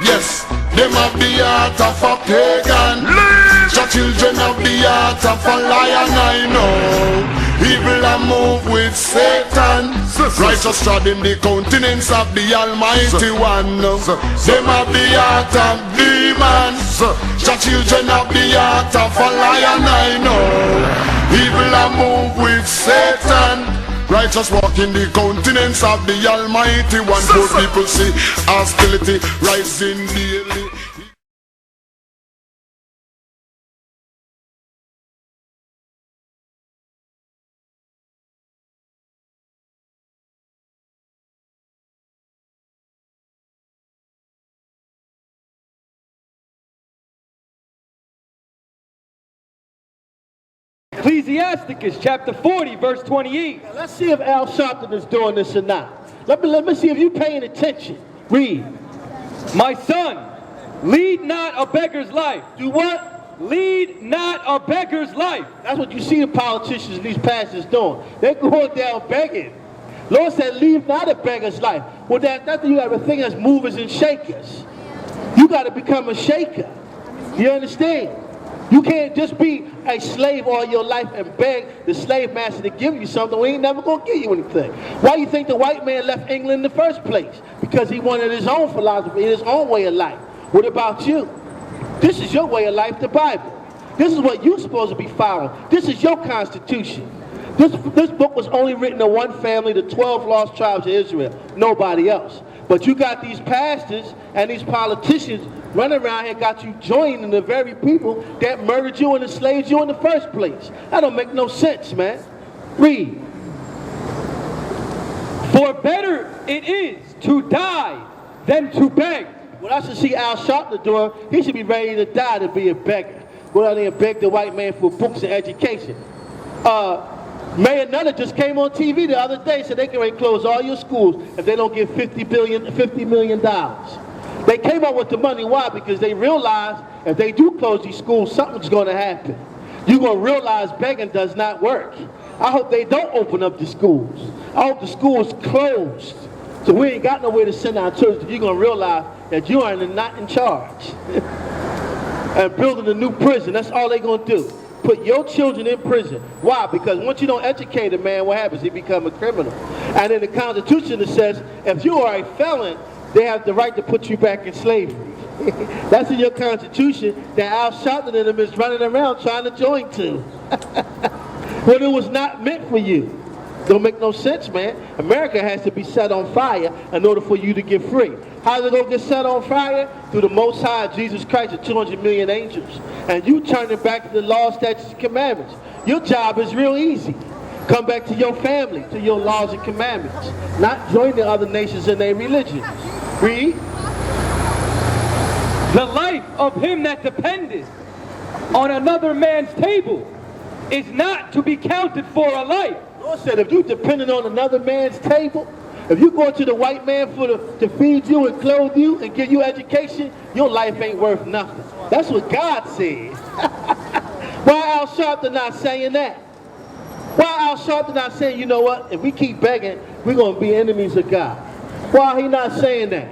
Yes, them have the heart of a pagan. The children have the heart of a lion, I know. Evil a move with Satan. Righteous treading the countenance of the Almighty One. Them have the heart of demons. The children have the heart of a lion, I know. Evil a move with Satan. Righteous walk in the countenance of the Almighty One. Poor people see hostility rising daily. Ecclesiasticus chapter 40 verse 28. Now, let's see if Al Sharpton is doing this or not. Let me see if you're paying attention. Read. My son, lead not a beggar's life. Do what? Lead not a beggar's life. That's what you see the politicians and these pastors doing. They're going down begging. Lord said, leave not a beggar's life. Well, that's you got to think as movers and shakers. You got to become a shaker. You understand? You can't just be a slave all your life and beg the slave master to give you something when he ain't never going to give you anything. Why do you think the white man left England in the first place? Because he wanted his own philosophy, his own way of life. What about you? This is your way of life, the Bible. This is what you're supposed to be following. This is your constitution. This book was only written to one family, the 12 lost tribes of Israel. Nobody else. But you got these pastors and these politicians running around here, got you joining the very people that murdered you and enslaved you in the first place. That don't make no sense, man. Read. For better it is to die than to beg. What I should see Al Sharpton doing, he should be ready to die to be a beggar. Go out there and beg the white man for books and education. Mayor Nutter just came on TV the other day, said they can close all your schools if they don't give $50 million. They came up with the money. Why? Because they realized if they do close these schools, something's going to happen. You're going to realize begging does not work. I hope they don't open up the schools. I hope the schools closed. So we ain't got nowhere to send our children. You're going to realize that you are not in charge. And building a new prison, that's all they're going to do. Put your children in prison. Why? Because once you don't educate a man, what happens? He becomes a criminal. And in the Constitution it says, if you are a felon, they have the right to put you back in slavery. That's in your Constitution that Al Sharpton and them is running around trying to join to. When it was not meant for you. Don't make no sense, man. America has to be set on fire in order for you to get free. How's it going to get set on fire? Through the Most High, Jesus Christ, and 200 million angels. And you turning back to the law, statutes, and commandments. Your job is real easy. Come back to your family, to your laws and commandments. Not join the other nations in their religions. Read. The life of him that dependeth on another man's table is not to be counted for a life. Lord said, if you depending on another man's table, if you go to the white man to feed you and clothe you and give you education, your life ain't worth nothing. That's what God said. Why Al Sharpton not saying that? Why Al Sharpton not saying, you know what, if we keep begging, we're going to be enemies of God? Why he not saying that?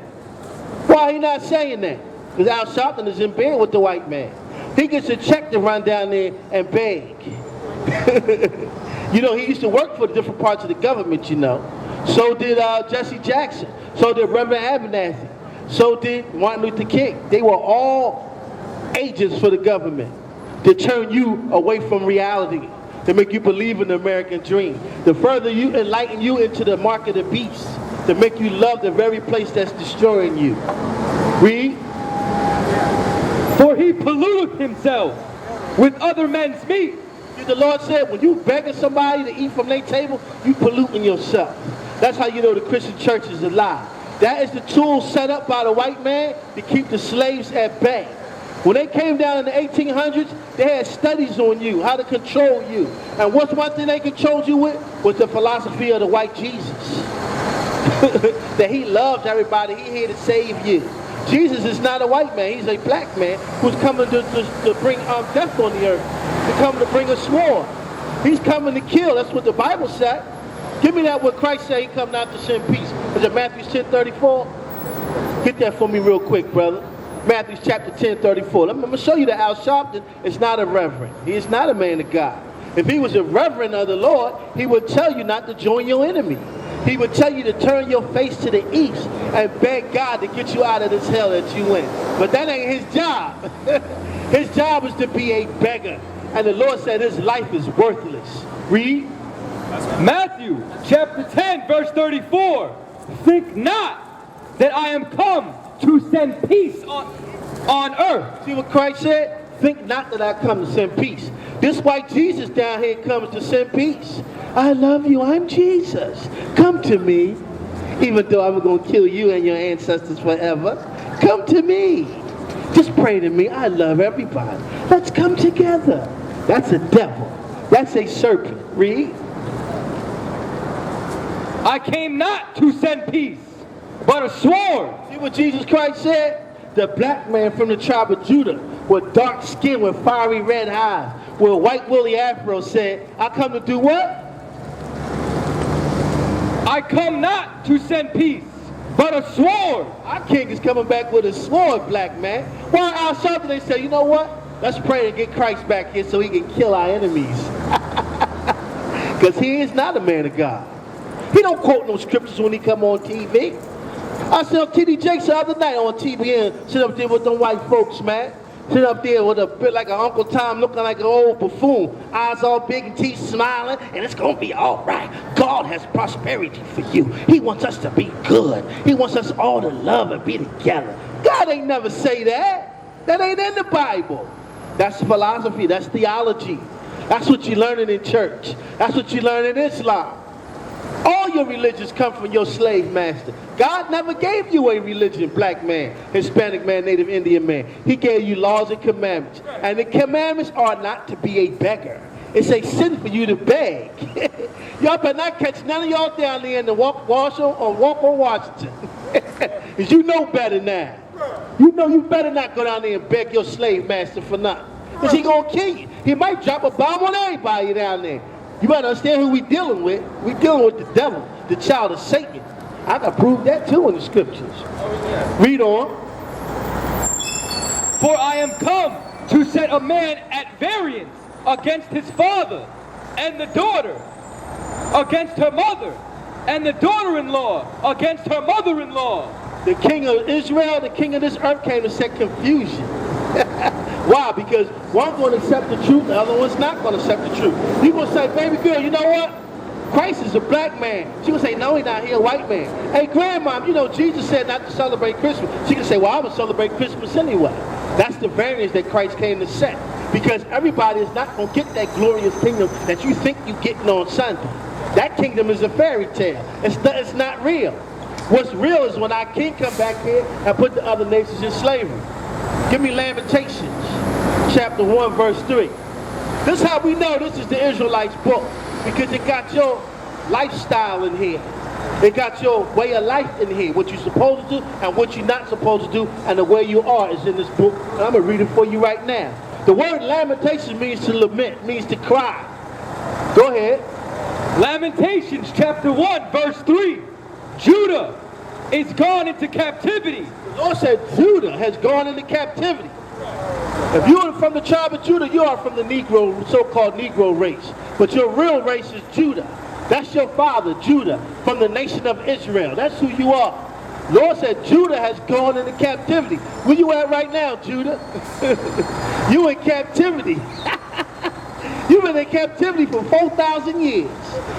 Why he not saying that? Because Al Sharpton is in bed with the white man. He gets a check to run down there and beg. You know, he used to work for different parts of the government, you know. So did Jesse Jackson. So did Reverend Abernathy. So did Martin Luther King. They were all agents for the government to turn you away from reality, to make you believe in the American dream, to further you, enlighten you into the mark of the beast, to make you love the very place that's destroying you. Read. For he polluteth himself with other men's meat. The Lord said, when you begging somebody to eat from their table, you polluting yourself. That's how you know the Christian church is alive. That is the tool set up by the white man to keep the slaves at bay. When they came down in the 1800s, they had studies on you, how to control you. And what's one thing they controlled you with? Was the philosophy of the white Jesus. That he loves everybody, he here to save you. Jesus is not a white man, he's a black man who's coming to bring death on the earth. To come to bring a sword. He's coming to kill. That's what the Bible said. Give me that what Christ said he come not to send peace. Is it Matthew 10:34? Get that for me real quick, brother. Matthew chapter 10:34. I'm going to show you that Al Sharpton is not a reverend. He is not a man of God. If he was a reverend of the Lord, he would tell you not to join your enemy. He would tell you to turn your face to the east and beg God to get you out of this hell that you in. But that ain't his job. His job is to be a beggar. And the Lord said his life is worthless. Read. Matthew chapter 10 verse 34. Think not that I am come to send peace on earth. See what Christ said? Think not that I come to send peace. This is why Jesus down here comes to send peace. I love you. I'm Jesus. Come to me. Even though I'm going to kill you and your ancestors forever. Come to me. Just pray to me. I love everybody. Let's come together. That's a devil. That's a serpent. Read. I came not to send peace, but a sword. See what Jesus Christ said? The black man from the tribe of Judah with dark skin, with fiery red eyes, with a white woolly afro said, I come to do what? I come not to send peace, but a sword. Our king is coming back with a sword, black man. Why Al Sharpton, they say, you know what? Let's pray and get Christ back here so he can kill our enemies. Because he is not a man of God. He don't quote no scriptures when he come on TV. I saw T.D. Jakes the other night on TV and sit up there with them white folks, man. Sit up there with a bit like an Uncle Tom looking like an old buffoon. Eyes all big and teeth smiling, and it's going to be all right. God has prosperity for you. He wants us to be good. He wants us all to love and be together. God ain't never say that. That ain't in the Bible. That's philosophy. That's theology. That's what you learning in church. That's what you learn in Islam. All your religions come from your slave master. God never gave you a religion, black man, Hispanic man, Native Indian man. He gave you laws and commandments. And the commandments are not to be a beggar. It's a sin for you to beg. Y'all better not catch none of y'all down there in the walk on Washington. Because you know better now. You know you better not go down there and beg your slave master for nothing. Because he going to kill you. He might drop a bomb on everybody down there. You better understand who we dealing with. We dealing with the devil, the child of Satan. I can prove that too in the scriptures. Read on. For I am come to set a man at variance against his father, and the daughter against her mother, and the daughter-in-law against her mother-in-law. The king of Israel, the king of this earth came to set confusion. Why? Because one's going to accept the truth, the other one's not going to accept the truth. You're going to say, baby girl, you know what? Christ is a black man. She going to say, no, he's not. He's a white man. Hey, grandma, you know, Jesus said not to celebrate Christmas. She can say, well, I would celebrate Christmas anyway. That's the variance that Christ came to set. Because everybody is not going to get that glorious kingdom that you think you're getting on Sunday. That kingdom is a fairy tale. It's not real. What's real is when our king come back here and put the other nations in slavery. Give me Lamentations, chapter 1, verse 3. This is how we know this is the Israelites book. Because it got your lifestyle in here. It got your way of life in here. What you're supposed to do and what you're not supposed to do. And the way you are is in this book. And I'm going to read it for you right now. The word lamentation means to lament, means to cry. Go ahead. Lamentations chapter 1 verse 3. Judah is gone into captivity. The Lord said Judah has gone into captivity. If you are from the tribe of Judah, you are from the Negro, so-called Negro race. But your real race is Judah. That's your father, Judah, from the nation of Israel. That's who you are. The Lord said Judah has gone into captivity. Where you at right now, Judah? You in captivity. You've been in captivity for 4,000 years.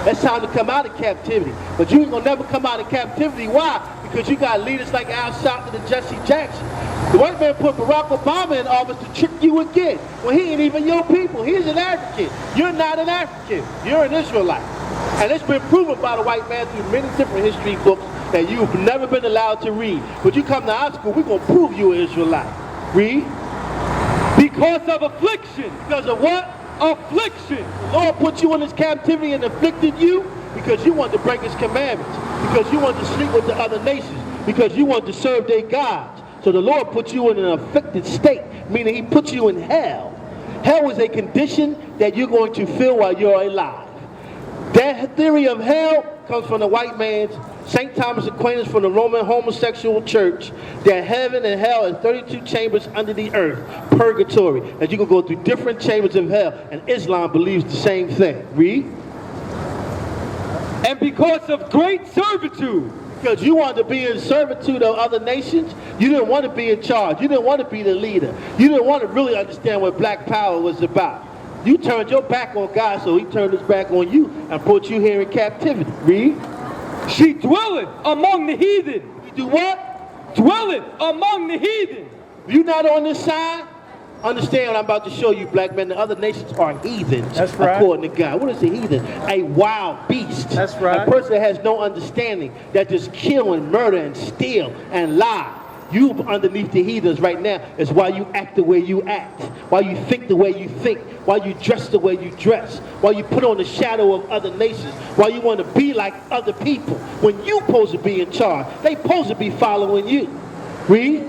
It's time to come out of captivity. But you ain't gonna never come out of captivity. Why? Because you got leaders like Al Sharpton and Jesse Jackson. The white man put Barack Obama in office to trick you again. Well, he ain't even your people. He's an African. You're not an African. You're an Israelite. And it's been proven by the white man through many different history books that you've never been allowed to read. But you come to our school, we're gonna prove you an Israelite. Read. Because of affliction. Because of what? Affliction. The Lord put you in this captivity and afflicted you because you wanted to break his commandments, because you wanted to sleep with the other nations, because you wanted to serve their gods. So the Lord put you in an afflicted state, meaning he put you in hell. Hell is a condition that you're going to feel while you're alive. That theory of hell comes from the white man's St. Thomas Aquinas from the Roman homosexual church that heaven and hell is 32 chambers under the earth, purgatory, that you can go through different chambers of hell, and Islam believes the same thing. Read. And because of great servitude. Because you wanted to be in servitude of other nations, you didn't want to be in charge, you didn't want to be the leader, you didn't want to really understand what black power was about. You turned your back on God, so he turned his back on you and put you here in captivity. Read. She dwelleth among the heathen. You do what? Dwelleth among the heathen. You not on this side? Understand what I'm about to show you, black men. The other nations are heathens, That's right. according to God. What is a heathen? A wild beast. That's right. A person that has no understanding, that just kill and murder and steal and lie. You underneath the heathens right now is why you act the way you act, why you think the way you think, why you dress the way you dress, why you put on the shadow of other nations, why you want to be like other people. When you supposed to be in charge, they supposed to be following you. Read.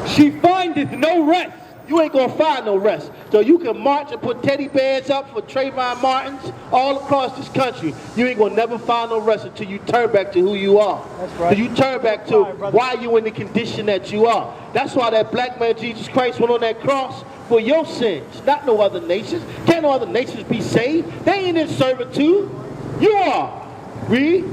She findeth no rest. You ain't gonna find no rest. So you can march and put teddy bears up for Trayvon Martins all across this country. You ain't gonna never find no rest until you turn back to who you are. That's right. Until you turn back to why you in the condition that you are. That's why that black man Jesus Christ went on that cross for your sins, not no other nations. Can't no other nations be saved? They ain't in servitude. You are. Read.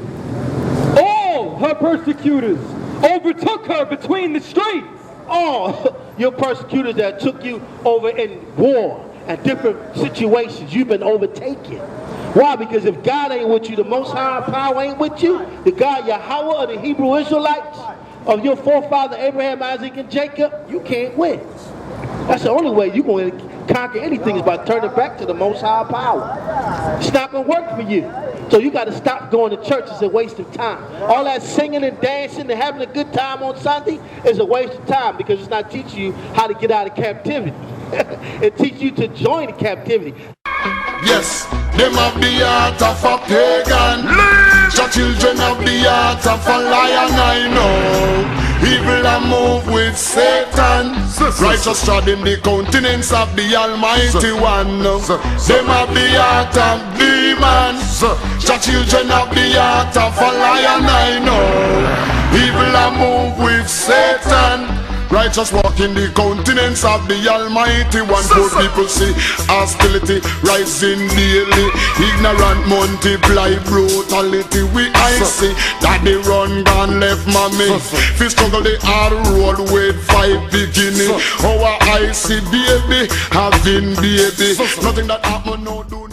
All her persecutors overtook her between the streets. All your persecutors that took you over in war and different situations, you've been overtaken. Why? Because if God ain't with you, the Most High power ain't with you, the God Yahweh of the Hebrew Israelites, of your forefather Abraham, Isaac, and Jacob, you can't win. That's the only way you're going to conquer anything is by turning back to the Most High power. It's not going to work for you. So you got to stop going to church. It's a waste of time. All that singing and dancing and having a good time on Sunday is a waste of time because it's not teaching you how to get out of captivity. It teaches you to join the captivity. Yes, them have the heart of a pagan. The children have the heart of a lion, I know. Evil a move with Satan. Righteous trod in the countenance of the Almighty One. Them have the heart of demons. The children have the heart of a lion, I know. Evil a move with Satan. Righteous walk in the countenance of the Almighty One. Poor people see hostility rising daily. Ignorant multiply brutality. I see that they run gone left mommy. Fi struggle the hard road with 5 beginning. Our I see baby having baby. Nothing that happen no do.